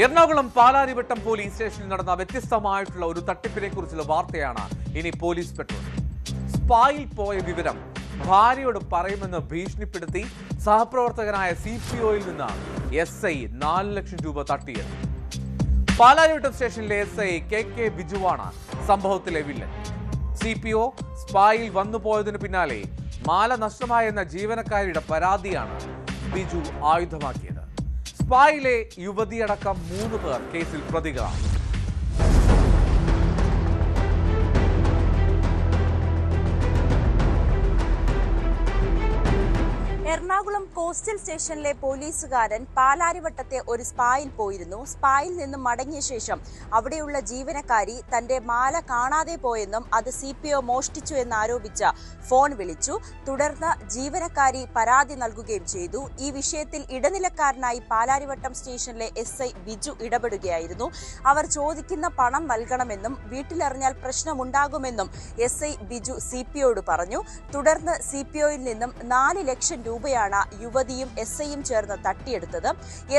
Ernakulam Palarivattom police സ്റ്റേഷനിൽ നടന്ന വ്യത്യസ്തമായിട്ടുള്ള ഒരു തട്ടിപ്പിനെ കുറിച്ചുള്ള വാർത്തയാണ് ഇനി പോലീസ് പെട്രോൾ. സ്പായിൽ പോയ വിവരം ഭാര്യയോട് പറയുമെന്ന് ഭീഷണിപ്പെടുത്തി സഹപ്രവർത്തകനായ CPOയിൽ നിന്ന് SI 4 ലക്ഷം രൂപ തട്ടിയത്. പാലാരിവട്ടം സ്റ്റേഷനിലെ SI KK ബിജുവാണ് സംഭവത്തിലെ വില്ലൻ. CPO സ്പായിൽ വന്നുപോയതിനു പിന്നാലെ മാല നഷ്ടമായെന്ന ജീവനക്കാരിയുടെ പരാതിയാണ് ബിജു ആയുധമാക്കിയത്. സ്പായിലെ യുവതിയടക്കം 3 പേർ കേസിൽ പ്രതികളാണ്. എറണാകുളം കോസ്റ്റൽ സ്റ്റേഷനിലെ പോലീസുകാരൻ പാലാരിവട്ടത്തെ ഒരു സ്പായിൽ പോയിരുന്നു. സ്പായിൽ നിന്നും മടങ്ങിയ ശേഷം അവിടെയുള്ള ജീവനക്കാരി തന്റെ മാല കാണാതെ പോയെന്നും അത് CPO മോഷ്ടിച്ചു എന്നാരോപിച്ച് ഫോൺ വിളിച്ചു. തുടർന്ന് ജീവനക്കാരി പരാതി നൽകുകയും ചെയ്തു. ഈ വിഷയത്തിൽ ഇടനിലക്കാരനായി പാലാരിവട്ടം സ്റ്റേഷനിലെ SI ബിജു ഇടപെടുകയായിരുന്നു. അവർ ചോദിക്കുന്ന പണം നൽകണമെന്നും വീട്ടിലറിഞ്ഞാൽ പ്രശ്നമുണ്ടാകുമെന്നും SI ബിജു CPOയോട് പറഞ്ഞു. തുടർന്ന് CPOയിൽ നിന്നും 4 ലക്ഷം രൂപയാണ് യുവതിയും SIയും ചേർന്ന് തട്ടിയെടുത്തത്.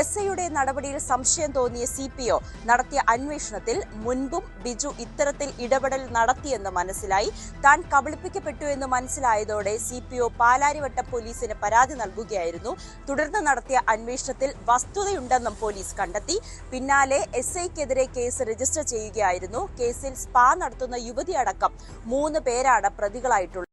SIയുടെ നടപടിയിൽ സംശയം തോന്നിയ CPO നടത്തിയ അന്വേഷണത്തിൽ മുൻപും ബിജു ഇത്തരത്തിൽ ഇടപെടൽ നടത്തിയെന്ന് മനസ്സിലായി. താൻ കബളിപ്പിക്കപ്പെട്ടു എന്ന് മനസ്സിലായതോടെ CPO പാലാരിവട്ടം പോലീസിന് പരാതി നൽകുകയായിരുന്നു. തുടർന്ന് നടത്തിയ അന്വേഷണത്തിൽ വസ്തുതയുണ്ടെന്നും പോലീസ് കണ്ടെത്തി. പിന്നാലെ SIക്കെതിരെ കേസ് രജിസ്റ്റർ ചെയ്യുകയായിരുന്നു. കേസിൽ സ്പാ നടത്തുന്ന യുവതിയടക്കം 3 പേരാണ് പ്രതികളായിട്ടുള്ളത്.